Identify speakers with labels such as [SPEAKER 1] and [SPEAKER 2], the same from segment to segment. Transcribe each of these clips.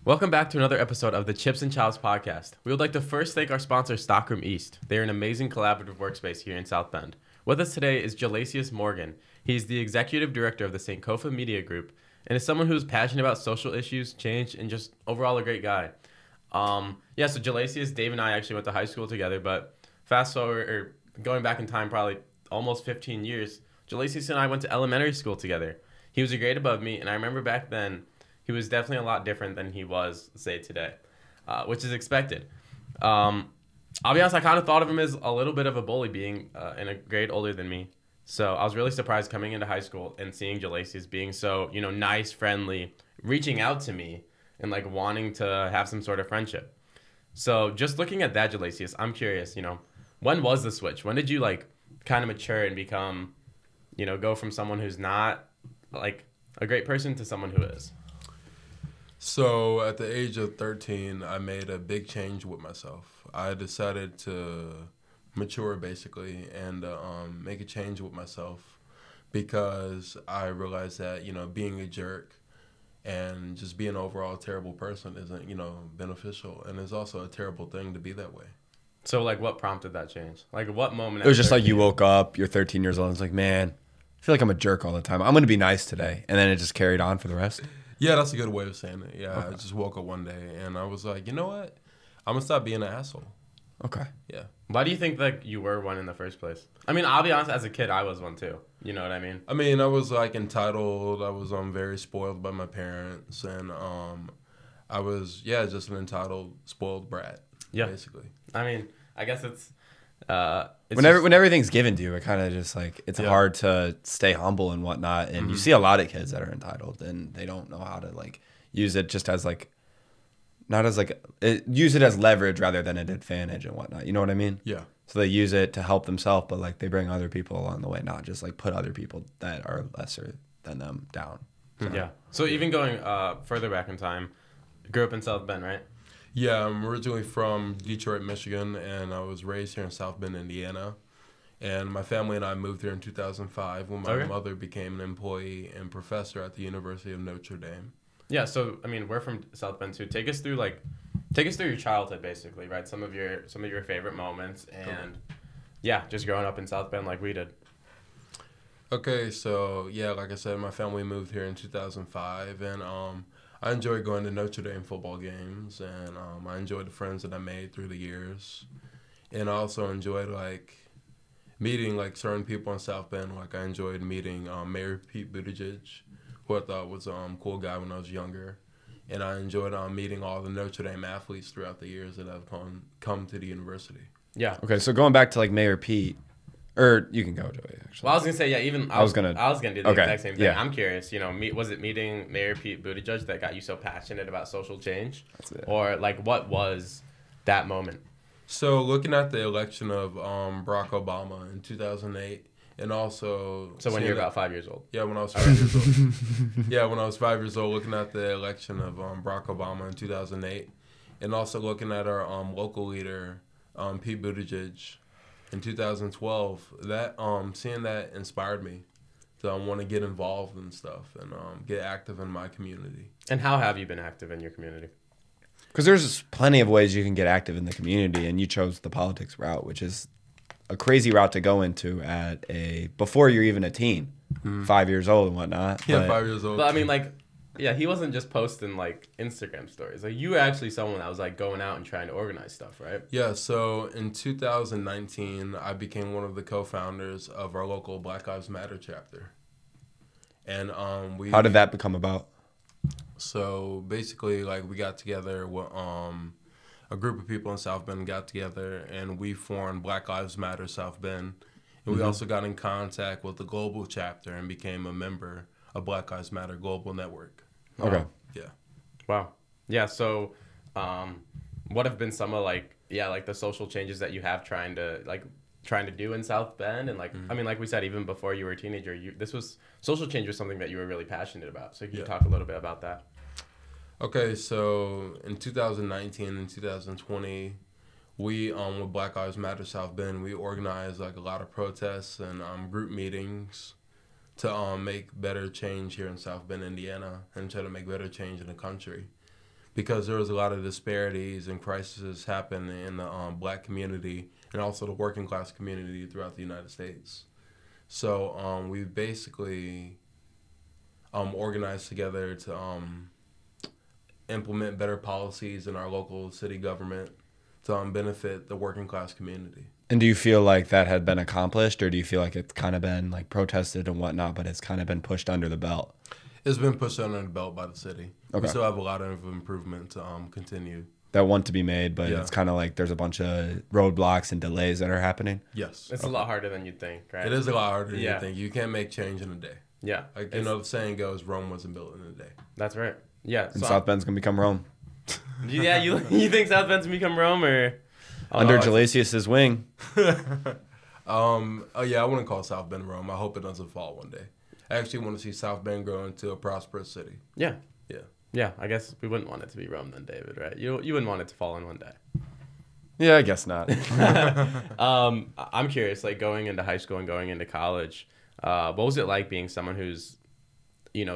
[SPEAKER 1] Welcome back to another episode of the Chips and Chows podcast. We would like to first thank our sponsor, Stockroom East. They are an amazing collaborative workspace here in South Bend. With us today is Gelasius Morgan. He's the executive director of the Sankofa Media Group and is someone who's passionate about social issues, change, and just overall a great guy. So Gelasius, Dave, and I actually went to high school together, but fast forward, or going back in time probably almost 15 years, Gelasius and I went to elementary school together. He was a grade above me, and I remember back then, he was definitely a lot different than he was, say, today, which is expected. I'll be honest, I kind of thought of him as a little bit of a bully being in a grade older than me. So I was really surprised coming into high school and seeing Gelasius being so, nice, friendly, reaching out to me and like wanting to have some sort of friendship. So just looking at that, Gelasius, I'm curious, when was the switch? When did you like kind of mature and become, go from someone who's not like a great person to someone who is?
[SPEAKER 2] So at the age of 13, I made a big change with myself. I decided to mature basically and make a change with myself because I realized that, being a jerk and just being an overall terrible person isn't, beneficial. And it's also a terrible thing to be that way.
[SPEAKER 1] So like what prompted that change? Like what moment?
[SPEAKER 3] It was just like you woke up, you're 13 years old, and it's like, man, I feel like I'm a jerk all the time. I'm going to be nice today. And then it just carried on for the rest.
[SPEAKER 2] Yeah, that's a good way of saying it. Yeah,
[SPEAKER 3] Okay.
[SPEAKER 2] I just woke up one day and I was like, you know what? I'm going to stop being an asshole.
[SPEAKER 3] Okay.
[SPEAKER 2] Yeah.
[SPEAKER 1] Why do you think that you were one in the first place? I mean, I'll be honest, as a kid, I was one too. You know what I mean?
[SPEAKER 2] I mean, I was like entitled. I was very spoiled by my parents. And I was, just an entitled, spoiled brat, basically.
[SPEAKER 1] I mean, I guess it's
[SPEAKER 3] when everything's given to you, it kind of just like, it's hard to stay humble and whatnot. And you see a lot of kids that are entitled and they don't know how to like use it just as like, not as like, use it as leverage rather than an advantage and whatnot. You know what I mean?
[SPEAKER 2] Yeah.
[SPEAKER 3] So they use it to help themselves, but like they bring other people along the way, not just like put other people that are lesser than them down. So.
[SPEAKER 1] Yeah. So even going further back in time, grew up in South Bend, right?
[SPEAKER 2] Yeah, I'm originally from Detroit, Michigan, and I was raised here in South Bend, Indiana. And my family and I moved here in 2005 when my mother became an employee and professor at the University of Notre Dame.
[SPEAKER 1] Yeah, so I mean, we're from South Bend too. Take us through your childhood, basically, right? Some of your favorite moments, and just growing up in South Bend like we did.
[SPEAKER 2] Okay, so like I said, my family moved here in 2005, and I enjoyed going to Notre Dame football games, and I enjoyed the friends that I made through the years, and I also enjoyed like meeting like certain people in South Bend. Like I enjoyed meeting Mayor Pete Buttigieg, who I thought was a cool guy when I was younger, and I enjoyed meeting all the Notre Dame athletes throughout the years that have come to the university.
[SPEAKER 1] Yeah.
[SPEAKER 3] Okay, so going back to like Mayor Pete, or you can go, Joey, actually.
[SPEAKER 1] Well, I was gonna say, I was gonna do the exact same thing.
[SPEAKER 3] Yeah.
[SPEAKER 1] I'm curious, was it meeting Mayor Pete Buttigieg that got you so passionate about social change?
[SPEAKER 3] That's it.
[SPEAKER 1] Or like what was that moment?
[SPEAKER 2] So looking at the election of Barack Obama in 2008, and also...
[SPEAKER 1] So when you were about 5 years old?
[SPEAKER 2] Yeah, when I was 5 years old. Yeah, when I was 5 years old, looking at the election of Barack Obama in 2008, and also looking at our local leader, Pete Buttigieg, in 2012, that seeing that inspired me to want to get involved and stuff and get active in my community.
[SPEAKER 1] And how have you been active in your community?
[SPEAKER 3] Because there's plenty of ways you can get active in the community, and you chose the politics route, which is a crazy route to go into before you're even a teen, 5 years old and whatnot.
[SPEAKER 2] Yeah, 5 years old.
[SPEAKER 1] But I mean, like, yeah, he wasn't just posting like Instagram stories. Like you were actually someone that was like going out and trying to organize stuff, right?
[SPEAKER 2] Yeah, so in 2019, I became one of the co-founders of our local Black Lives Matter chapter. And
[SPEAKER 3] How did that become about?
[SPEAKER 2] So basically, like we got together with a group of people in South Bend got together, and we formed Black Lives Matter South Bend. And we also got in contact with the global chapter and became a member of Black Lives Matter Global Network.
[SPEAKER 3] Okay.
[SPEAKER 2] Yeah.
[SPEAKER 1] Wow. Yeah. So, what have been some of like the social changes that you have trying to do in South Bend? And like, I mean, like we said, even before you were a teenager, social change was something that you were really passionate about. So can you talk a little bit about that?
[SPEAKER 2] Okay. So in 2019 and 2020, we, with Black Lives Matter South Bend, we organized like a lot of protests and group meetings to make better change here in South Bend, Indiana, and try to make better change in the country. because there was a lot of disparities and crises happen in the black community and also the working class community throughout the United States. So we basically organized together to implement better policies in our local city government to benefit the working class community.
[SPEAKER 3] And do you feel like that had been accomplished, or do you feel like it's kind of been like protested and whatnot, but it's kind of been pushed under the belt?
[SPEAKER 2] It's been pushed under the belt by the city.
[SPEAKER 3] Okay.
[SPEAKER 2] We still have a lot of improvement to continue.
[SPEAKER 3] That want to be made, but
[SPEAKER 2] Yeah.
[SPEAKER 3] it's kind of like there's a bunch of roadblocks and delays that are happening.
[SPEAKER 2] Yes.
[SPEAKER 1] It's a lot harder than you'd think, right?
[SPEAKER 2] It is a lot harder than
[SPEAKER 1] Yeah.
[SPEAKER 2] you think. You can't make change in a day.
[SPEAKER 1] Yeah.
[SPEAKER 2] Like, the saying goes, Rome wasn't built in a day.
[SPEAKER 1] That's right. Yeah.
[SPEAKER 3] And
[SPEAKER 1] So
[SPEAKER 3] South Bend's going to become Rome.
[SPEAKER 1] yeah, you think South Bend's become Rome or
[SPEAKER 3] Under Gelasius' wing.
[SPEAKER 2] Oh yeah, I wouldn't call South Bend Rome. I hope it doesn't fall one day. I actually want to see South Bend grow into a prosperous city.
[SPEAKER 1] Yeah.
[SPEAKER 2] Yeah.
[SPEAKER 1] Yeah, I guess we wouldn't want it to be Rome then, David, right? You wouldn't want it to fall in one day.
[SPEAKER 3] Yeah, I guess not.
[SPEAKER 1] I'm curious, like going into high school and going into college, what was it like being someone who's,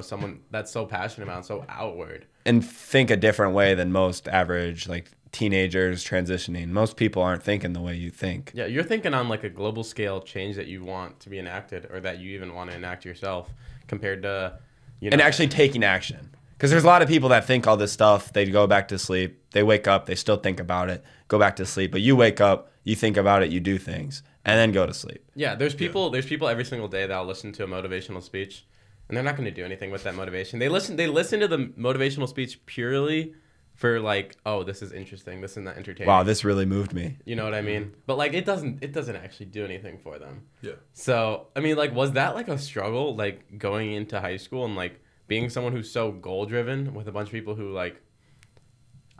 [SPEAKER 1] someone that's so passionate about and so outward?
[SPEAKER 3] And think a different way than most average like teenagers transitioning. Most people aren't thinking the way you think.
[SPEAKER 1] Yeah, you're thinking on like a global scale change that you want to be enacted or that you even want to enact yourself compared to,
[SPEAKER 3] And actually taking action. Because there's a lot of people that think all this stuff. They go back to sleep. They wake up. They still think about it. Go back to sleep. But you wake up. You think about it. You do things. And then go to sleep.
[SPEAKER 1] Yeah, there's people every single day that'll listen to a motivational speech. And they're not going to do anything with that motivation. They listen to the motivational speech purely for like, oh, this is interesting. This is not entertaining.
[SPEAKER 3] Wow, this really moved me.
[SPEAKER 1] You know what I mean? But like it doesn't actually do anything for them.
[SPEAKER 2] Yeah.
[SPEAKER 1] So, I mean, like was that like a struggle like going into high school and like being someone who's so goal driven with a bunch of people who like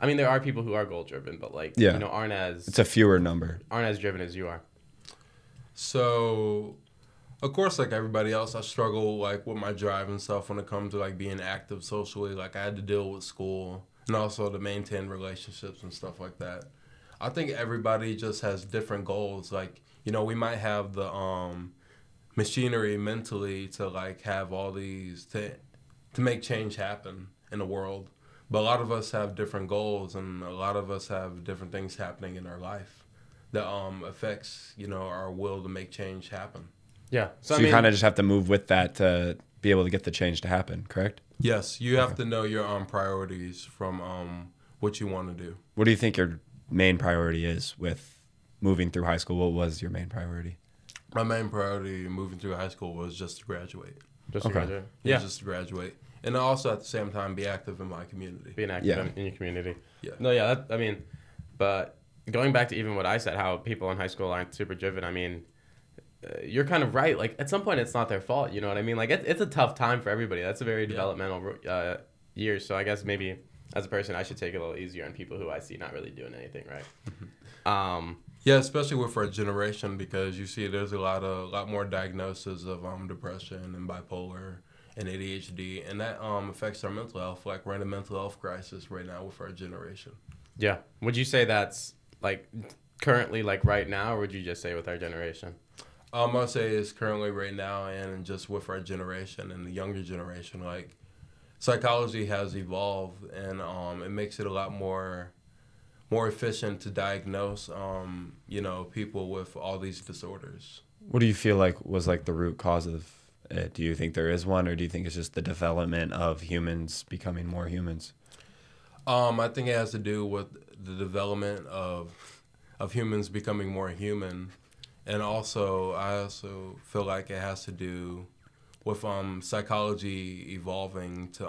[SPEAKER 1] I mean, there are people who are goal driven, but like aren't as
[SPEAKER 3] it's a fewer number.
[SPEAKER 1] Aren't as driven as you are.
[SPEAKER 2] So of course, like everybody else, I struggle like with my drive and stuff when it comes to like being active socially. Like I had to deal with school and also to maintain relationships and stuff like that. I think everybody just has different goals. Like, we might have the machinery mentally to like have all these to make change happen in the world. But a lot of us have different goals and a lot of us have different things happening in our life that affects, our will to make change happen.
[SPEAKER 1] Yeah.
[SPEAKER 3] So you kind of just have to move with that to be able to get the change to happen, correct?
[SPEAKER 2] Yes, you have to know your priorities from what you want to do.
[SPEAKER 3] What do you think your main priority is with moving through high school? What was your main priority?
[SPEAKER 2] My main priority moving through high school was just to graduate.
[SPEAKER 1] Just to graduate.
[SPEAKER 2] Yeah, just to graduate. And also at the same time be active in my community.
[SPEAKER 1] Being active in your community.
[SPEAKER 2] Yeah.
[SPEAKER 1] No, yeah, but going back to even what I said, how people in high school aren't super driven, I mean, you're kind of right. Like at some point, it's not their fault. You know what I mean? Like it's a tough time for everybody. That's a very developmental year. So I guess maybe as a person, I should take it a little easier on people who I see not really doing anything right.
[SPEAKER 2] Yeah, especially with our generation, because you see there's a lot more diagnoses of depression and bipolar and ADHD, and that affects our mental health. Like we're in a mental health crisis right now with our generation.
[SPEAKER 1] Yeah. Would you say that's like currently like right now, or would you just say with our generation?
[SPEAKER 2] I'd say it's currently right now and just with our generation and the younger generation. Like psychology has evolved and it makes it a lot more efficient to diagnose people with all these disorders.
[SPEAKER 3] What do you feel like was like the root cause of it? Do you think there is one, or do you think it's just the development of humans becoming more humans?
[SPEAKER 2] I think it has to do with the development of humans becoming more human. And also, I also feel like it has to do with psychology evolving to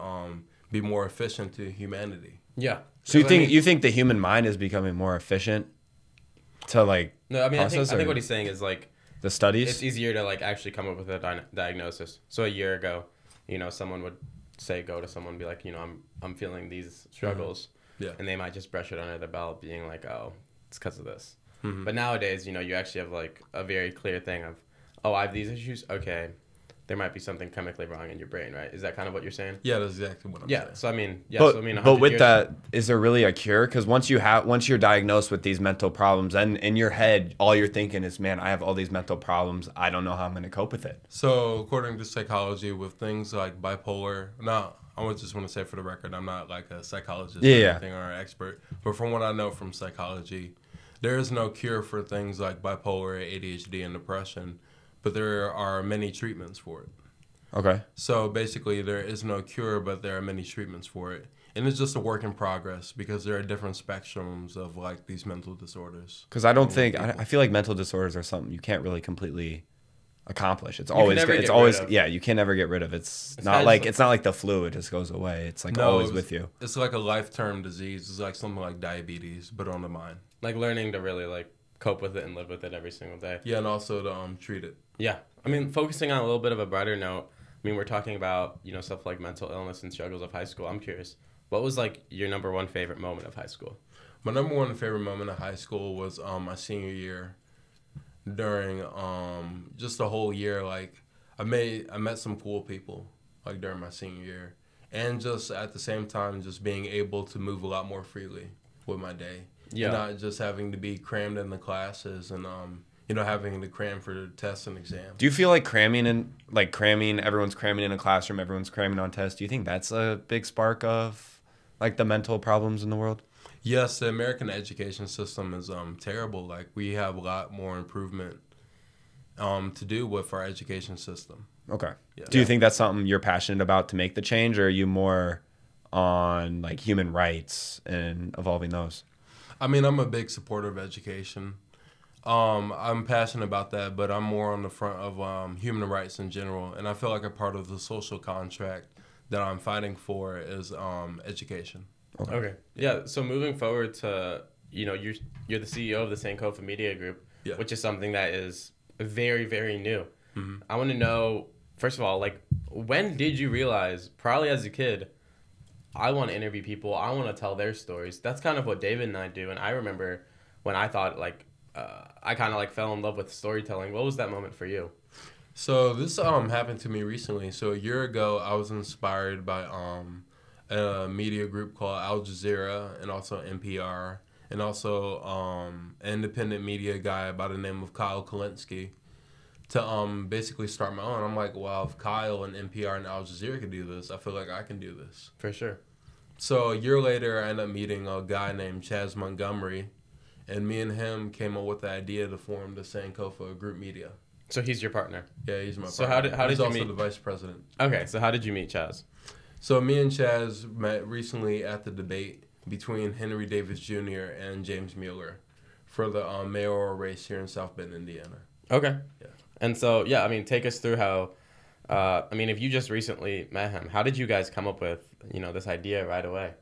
[SPEAKER 2] be more efficient to humanity.
[SPEAKER 1] Yeah.
[SPEAKER 3] So you think the human mind is becoming more efficient to like
[SPEAKER 1] No, I mean,
[SPEAKER 3] process,
[SPEAKER 1] I think what he's saying is like
[SPEAKER 3] the studies?
[SPEAKER 1] It's easier to like actually come up with a diagnosis. So a year ago, someone would say go to someone and be like, I'm feeling these struggles.
[SPEAKER 2] Mm-hmm. Yeah.
[SPEAKER 1] And they might just brush it under their belt, being like, oh, it's because of this.
[SPEAKER 2] Mm-hmm.
[SPEAKER 1] But nowadays, you actually have like a very clear thing of, oh, I have these issues. Okay, there might be something chemically wrong in your brain, right? Is that kind of what you're saying?
[SPEAKER 2] Yeah, that's exactly what I'm saying.
[SPEAKER 1] So I mean,
[SPEAKER 3] but with that, is there really a cure? Because once you're diagnosed with these mental problems, and in your head, all you're thinking is, man, I have all these mental problems. I don't know how I'm going to cope with it.
[SPEAKER 2] So according to psychology, with things like bipolar, I just want to say for the record, I'm not like a psychologist or anything or an expert, but from what I know from psychology, there is no cure for things like bipolar, ADHD, and depression, but there are many treatments for it.
[SPEAKER 3] Okay.
[SPEAKER 2] So basically, there is no cure, but there are many treatments for it. And it's just a work in progress because there are different spectrums of like these mental disorders.
[SPEAKER 3] Because I feel like mental disorders are something you can't really completely accomplish. It's always you can never get rid of. It's not like the flu. It just goes away. It's like always with you.
[SPEAKER 2] It's like a life-term disease. It's like something like diabetes, but on the mind.
[SPEAKER 1] Like learning to really like cope with it and live with it every single day.
[SPEAKER 2] Yeah, and also to treat it.
[SPEAKER 1] Yeah. I mean, focusing on a little bit of a brighter note, I mean, we're talking about, stuff like mental illness and struggles of high school. I'm curious, what was like your number one favorite moment of high school?
[SPEAKER 2] My number one favorite moment of high school was my senior year. During just the whole year, like I met some cool people like during my senior year, and just at the same time just being able to move a lot more freely with my day. Yeah. Not just having to be crammed in the classes and having to cram for tests and exams.
[SPEAKER 3] Do you feel like everyone's cramming in a classroom, everyone's cramming on tests? Do you think that's a big spark of like the mental problems in the world?
[SPEAKER 2] Yes, the American education system is terrible. Like we have a lot more improvement to do with our education system.
[SPEAKER 3] Okay. Yeah. Do you think that's something you're passionate about to make the change, or are you more on like human rights and evolving those?
[SPEAKER 2] I mean, I'm a big supporter of education. I'm passionate about that, but I'm more on the front of human rights in general. And I feel like a part of the social contract that I'm fighting for is education.
[SPEAKER 1] Okay. Yeah. So moving forward to, you're the CEO of the Sankofa Media Group, which is something that is very, very new. Mm-hmm. I want to know, first of all, like, when did you realize, probably as a kid, I want to interview people, I want to tell their stories? That's kind of what David and I do. And I remember when I thought, like, I kind of like fell in love with storytelling. What was that moment for you?
[SPEAKER 2] So this happened to me recently. So a year ago, I was inspired by a media group called Al Jazeera and also NPR, and also an independent media guy by the name of Kyle Kulinski to basically start my own. I'm like, well, if Kyle and NPR and Al Jazeera can do this, I feel like I can do this.
[SPEAKER 1] For sure.
[SPEAKER 2] So a year later, I ended up meeting a guy named Chaz Montgomery, and me and him came up with the idea to form the Sankofa Group Media.
[SPEAKER 1] So he's your partner?
[SPEAKER 2] Yeah, he's my partner.
[SPEAKER 1] So how did you meet?
[SPEAKER 2] He's also the vice president.
[SPEAKER 1] Okay, so how did you meet Chaz?
[SPEAKER 2] So me and Chaz met recently at the debate between Henry Davis Jr. and James Mueller for the mayoral race here in South Bend, Indiana.
[SPEAKER 1] Okay.
[SPEAKER 2] Yeah.
[SPEAKER 1] And so, take us through how, if you just recently met him, how did you guys come up with, this idea right away?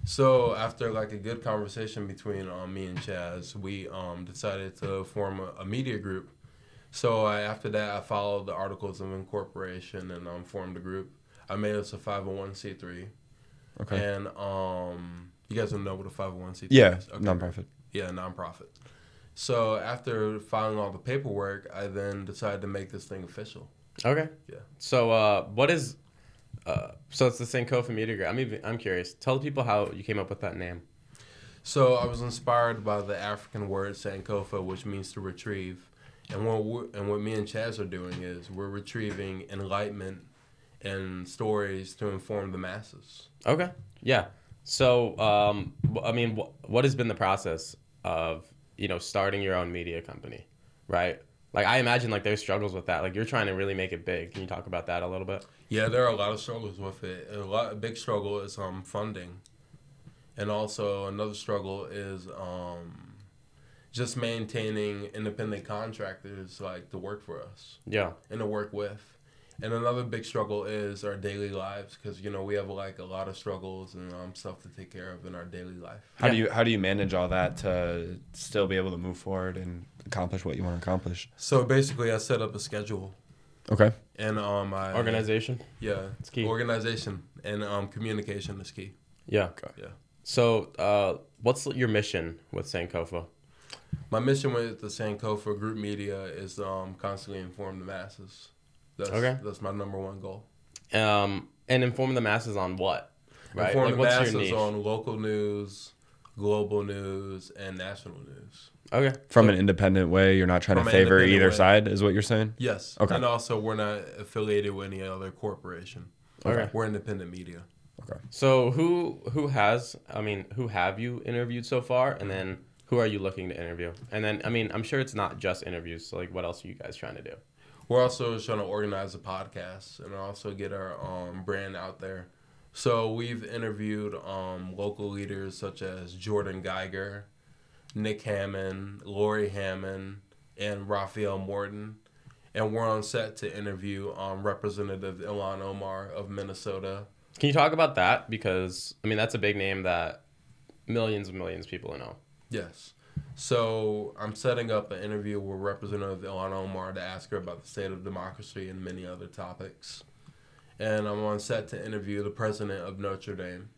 [SPEAKER 2] So after like a good conversation between me and Chaz, we decided to form a media group. So after that, I followed the articles of incorporation and formed the group. I made us a 501c3. Okay. And you guys don't know what a 501c3 is? Okay.
[SPEAKER 3] Nonprofit.
[SPEAKER 2] Yeah, nonprofit. So after filing all the paperwork, I then decided to make this thing official.
[SPEAKER 1] Okay.
[SPEAKER 2] Yeah.
[SPEAKER 1] So what is so it's the Sankofa Media Group. I'm curious. Tell people how you came up with that name.
[SPEAKER 2] So I was inspired by the African word Sankofa, which means to retrieve. And what me and Chaz are doing is we're retrieving enlightenment and stories to inform the masses.
[SPEAKER 1] Okay. Yeah. So, what has been the process of, starting your own media company, right? Like, I imagine, like, there's struggles with that. Like, you're trying to really make it big. Can you talk about that a little bit?
[SPEAKER 2] Yeah, there are a lot of struggles with it. A big struggle is funding. And also another struggle is just maintaining independent contractors, like, to work for us. Yeah. And to work with. And another big struggle is our daily lives because, we have, like, a lot of struggles and stuff to take care of in our daily life.
[SPEAKER 3] How do you manage all that to still be able to move forward and accomplish what you want to accomplish?
[SPEAKER 2] So, basically, I set up a schedule.
[SPEAKER 3] Okay.
[SPEAKER 2] And
[SPEAKER 1] organization?
[SPEAKER 2] Yeah.
[SPEAKER 1] It's key.
[SPEAKER 2] Organization and communication is key.
[SPEAKER 1] Yeah. Okay. Yeah. So, what's your mission with Sankofa?
[SPEAKER 2] My mission with the Sankofa Group Media is constantly inform the masses. That's my number one goal.
[SPEAKER 1] And inform the masses on what? Right?
[SPEAKER 2] Inform the
[SPEAKER 1] what's your
[SPEAKER 2] masses
[SPEAKER 1] niche?
[SPEAKER 2] on local news, global news, and national news.
[SPEAKER 1] Okay.
[SPEAKER 3] From an independent way, you're not trying to favor either side, is what you're saying?
[SPEAKER 2] Yes.
[SPEAKER 3] Okay.
[SPEAKER 2] And also, we're not affiliated with any other corporation.
[SPEAKER 1] Okay.
[SPEAKER 2] We're independent media.
[SPEAKER 3] Okay.
[SPEAKER 1] So who have you interviewed so far, and then who are you looking to interview? And then, I'm sure it's not just interviews. So, like, what else are you guys trying to do?
[SPEAKER 2] We're also trying to organize a podcast and also get our brand out there. So we've interviewed local leaders such as Jordan Geiger, Nick Hammond, Lori Hammond, and Raphael Morton. And we're on set to interview Representative Ilhan Omar of Minnesota.
[SPEAKER 1] Can you talk about that? Because, that's a big name that millions and millions of people know.
[SPEAKER 2] Yes. So I'm setting up an interview with Representative Ilhan Omar to ask her about the state of democracy and many other topics. And I'm on set to interview the president of Notre Dame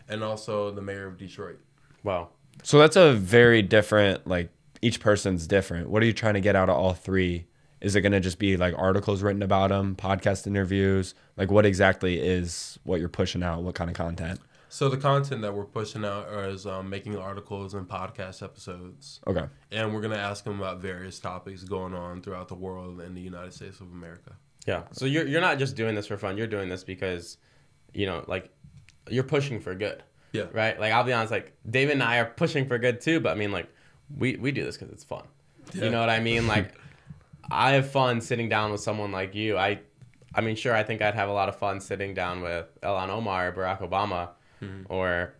[SPEAKER 2] and also the mayor of Detroit.
[SPEAKER 1] Wow.
[SPEAKER 3] So that's a very different, like, each person's different. What are you trying to get out of all three? Is it going to just be like articles written about them, podcast interviews? Like, what exactly is what you're pushing out? What kind of content?
[SPEAKER 2] So the content that we're pushing out is making articles and podcast episodes.
[SPEAKER 3] Okay.
[SPEAKER 2] And we're going to ask them about various topics going on throughout the world and the United States of America.
[SPEAKER 1] Yeah. So you're not just doing this for fun. You're doing this because, like, you're pushing for good.
[SPEAKER 2] Yeah.
[SPEAKER 1] Right? Like, I'll be honest, like, David and I are pushing for good too, but like, we do this because it's fun. Yeah. You know what I mean? Like, I have fun sitting down with someone like you. Sure, I think I'd have a lot of fun sitting down with Ilhan Omar or Barack Obama or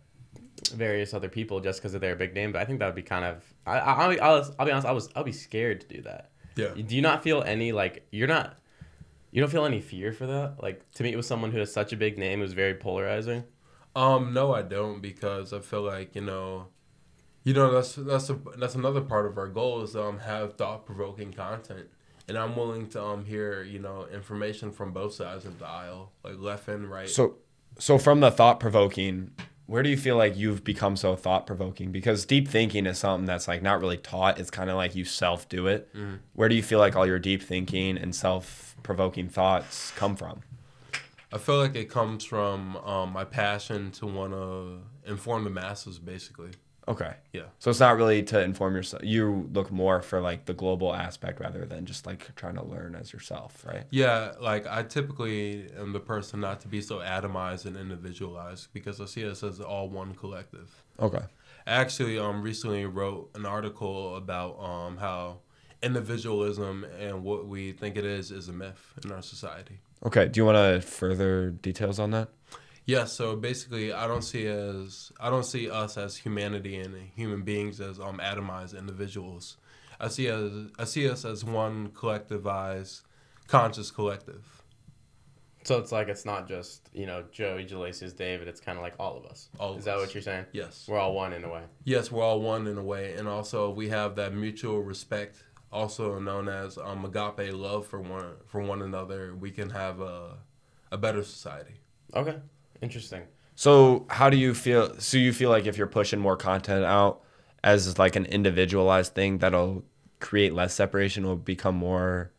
[SPEAKER 1] various other people just because of their big name. But I think that would be kind of, I'll be honest, I'll be scared to do that.
[SPEAKER 2] Yeah.
[SPEAKER 1] Do you not feel any, like, you don't feel any fear for that? Like, to meet with someone who has such a big name who's very polarizing?
[SPEAKER 2] No, I don't, because I feel like, that's another part of our goal is have thought-provoking content. And I'm willing to hear, information from both sides of the aisle, like left and right.
[SPEAKER 3] So from the thought-provoking, where do you feel like you've become so thought-provoking? Because deep thinking is something that's like not really taught. It's kind of like you self-do it. Mm-hmm. Where do you feel like all your deep thinking and self-provoking thoughts come from?
[SPEAKER 2] I feel like it comes from my passion to want to inform the masses, basically.
[SPEAKER 3] Okay.
[SPEAKER 2] Yeah.
[SPEAKER 3] So it's not really to inform yourself. You look more for like the global aspect rather than just like trying to learn as yourself, right?
[SPEAKER 2] Yeah. Like I typically am the person not to be so atomized and individualized because I see us as all one collective.
[SPEAKER 3] Okay.
[SPEAKER 2] I actually recently wrote an article about how individualism and what we think it is a myth in our society.
[SPEAKER 3] Okay. Do you want to further details on that?
[SPEAKER 2] Yeah, so basically, I don't see us as humanity and human beings as atomized individuals. I see us as one collectivized, conscious collective.
[SPEAKER 1] So it's like it's not just Joey, Gelasius, David. It's kind of like all of us. Is that what you're saying?
[SPEAKER 2] Yes.
[SPEAKER 1] We're all one in a way.
[SPEAKER 2] Yes, we're all one in a way, and also we have that mutual respect, also known as agape love for one another. We can have a better society.
[SPEAKER 1] Okay. Interesting.
[SPEAKER 3] So how do you feel? So you feel like if you're pushing more content out as like an individualized thing, that'll create less separation, will become more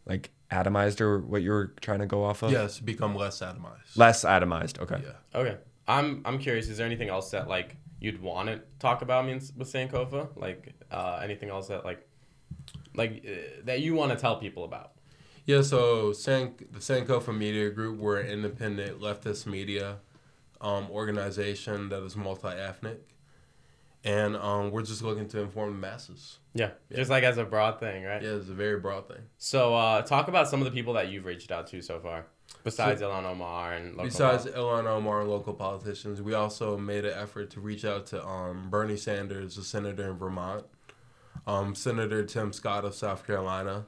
[SPEAKER 3] like atomized, or what you were trying to go off of?
[SPEAKER 2] Yes, become less atomized.
[SPEAKER 3] Less atomized. Okay.
[SPEAKER 2] Yeah.
[SPEAKER 1] Okay. I'm curious. Is there anything else that like you'd want to talk about with Sankofa? Like anything else that that you want to tell people about?
[SPEAKER 2] Yeah, so the Sankofa Media Group, we're an independent leftist media organization that is multi-ethnic. And we're just looking to inform the masses.
[SPEAKER 1] Yeah, just like as a broad thing, right?
[SPEAKER 2] Yeah, it's a very broad thing.
[SPEAKER 1] So talk about some of the people that you've reached out to so far, besides Ilhan Omar and local
[SPEAKER 2] Ilhan Omar and local politicians. We also made an effort to reach out to Bernie Sanders, the senator in Vermont, Senator Tim Scott of South Carolina,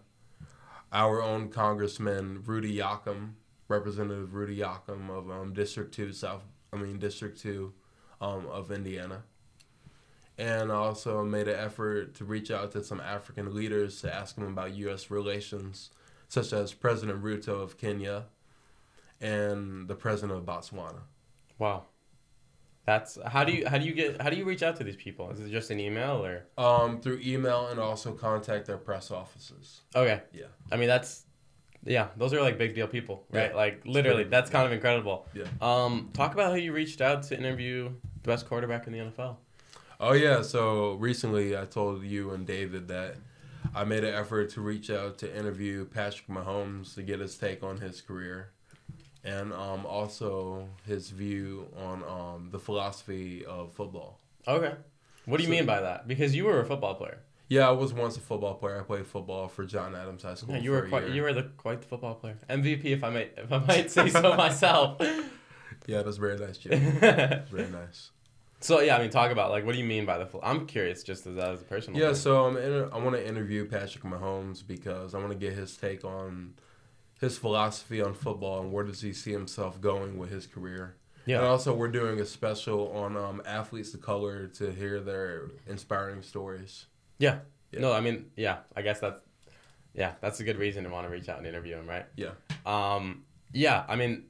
[SPEAKER 2] our own Congressman Rudy Yoakum, Representative Rudy Yoakum of District 2 of Indiana. And also made an effort to reach out to some African leaders to ask them about U.S. relations, such as President Ruto of Kenya and the President of Botswana.
[SPEAKER 1] Wow. That's how do you reach out to these people? Is it just an email or
[SPEAKER 2] through email and also contact their press offices.
[SPEAKER 1] Okay.
[SPEAKER 2] Yeah.
[SPEAKER 1] I mean that's Yeah, those are like big deal people, right?
[SPEAKER 2] Yeah.
[SPEAKER 1] Like literally, that's kind of incredible.
[SPEAKER 2] Yeah.
[SPEAKER 1] Talk about how you reached out to interview the best quarterback in the NFL.
[SPEAKER 2] Oh yeah, so recently I told you and David that I made an effort to reach out to interview Patrick Mahomes to get his take on his career, and also his view on the philosophy of football.
[SPEAKER 1] Okay, what do you mean by that? Because you were a football player.
[SPEAKER 2] Yeah, I was once a football player. I played football for John Adams High School.
[SPEAKER 1] Yeah,
[SPEAKER 2] you
[SPEAKER 1] were quite the football player. MVP, if I might say so myself.
[SPEAKER 2] Yeah, that's very nice, Jim. That's very nice.
[SPEAKER 1] So yeah, I mean, talk about like what do you mean by I'm curious, just as a personal.
[SPEAKER 2] Yeah,
[SPEAKER 1] thing.
[SPEAKER 2] so I want to interview Patrick Mahomes because I want to get his take on his philosophy on football and where does he see himself going with his career. Yeah. And also, we're doing a special on athletes of color to hear their inspiring stories.
[SPEAKER 1] Yeah. No, I mean, yeah, I guess that's a good reason to want to reach out and interview him, right?
[SPEAKER 2] Yeah.
[SPEAKER 1] Yeah, I mean,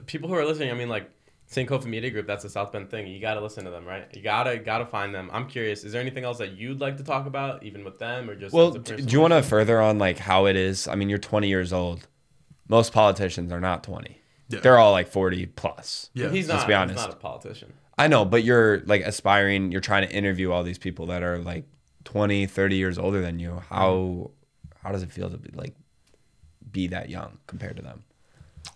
[SPEAKER 1] people who are listening, I mean, like, Sankofa Media Group, that's a South Bend thing. You got to listen to them, right? You gotta find them. I'm curious, is there anything else that you'd like to talk about, even with them, or just...
[SPEAKER 3] Well, do you want to further on, like, how it is? I mean, you're 20 years old. Most politicians are not 20. Yeah. They're all, like, 40 plus.
[SPEAKER 1] Yeah. He's not a politician.
[SPEAKER 3] I know, but you're, like, aspiring. You're trying to interview all these people that are, like, 20, 30 years older than you. How does it feel to be that young compared to them?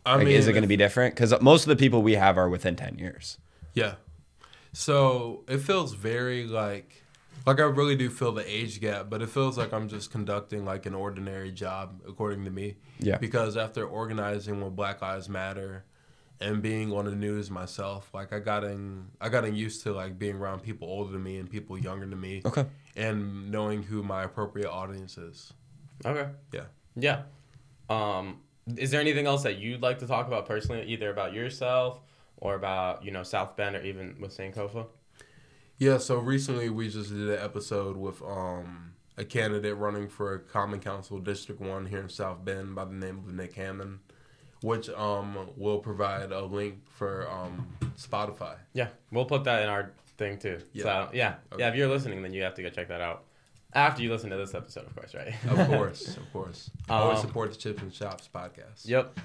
[SPEAKER 3] I mean, is it going to be different? Because most of the people we have are within 10 years.
[SPEAKER 2] Yeah. So it feels very like I really do feel the age gap, but it feels like I'm just conducting like an ordinary job, according to me.
[SPEAKER 3] Yeah.
[SPEAKER 2] Because after organizing with Black Lives Matter and being on the news myself, like I gotten used to like being around people older than me and people younger than me.
[SPEAKER 3] Okay.
[SPEAKER 2] And knowing who my appropriate audience is.
[SPEAKER 1] Okay.
[SPEAKER 2] Yeah.
[SPEAKER 1] Yeah. Is there anything else that you'd like to talk about personally, either about yourself or about, South Bend or even with Sankofa?
[SPEAKER 2] Yeah, so recently we just did an episode with a candidate running for Common Council District 1 here in South Bend by the name of Nick Hammond, which will provide a link for Spotify.
[SPEAKER 1] Yeah, we'll put that in our thing too. Yeah. So, yeah. Okay. Yeah, if you're listening, then you have to go check that out. After you listen to this episode, of course, right?
[SPEAKER 2] Of course. Always support the Chips and Chops podcast.
[SPEAKER 1] Yep.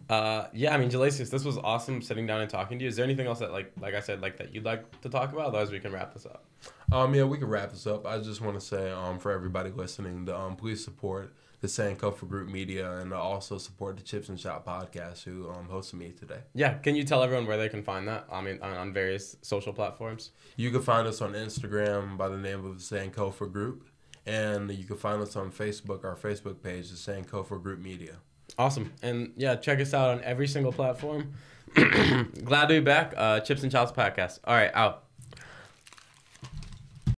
[SPEAKER 1] Yeah, I mean, Gelasius, this was awesome sitting down and talking to you. Is there anything else that, like I said, like that you'd like to talk about? Otherwise, we can wrap this up.
[SPEAKER 2] Yeah, we can wrap this up. I just want to say, for everybody listening, to please support the Sankofa Group Media and also support the Chips and Chop podcast who hosted me today.
[SPEAKER 1] Yeah, can you tell everyone where they can find that? I mean, on various social platforms.
[SPEAKER 2] You can find us on Instagram by the name of the Sankofa Group, and you can find us on Facebook. Our Facebook page is Sankofa Group Media.
[SPEAKER 1] Awesome. And yeah, check us out on every single platform. Glad to be back. Chips and Chops podcast. All right, out.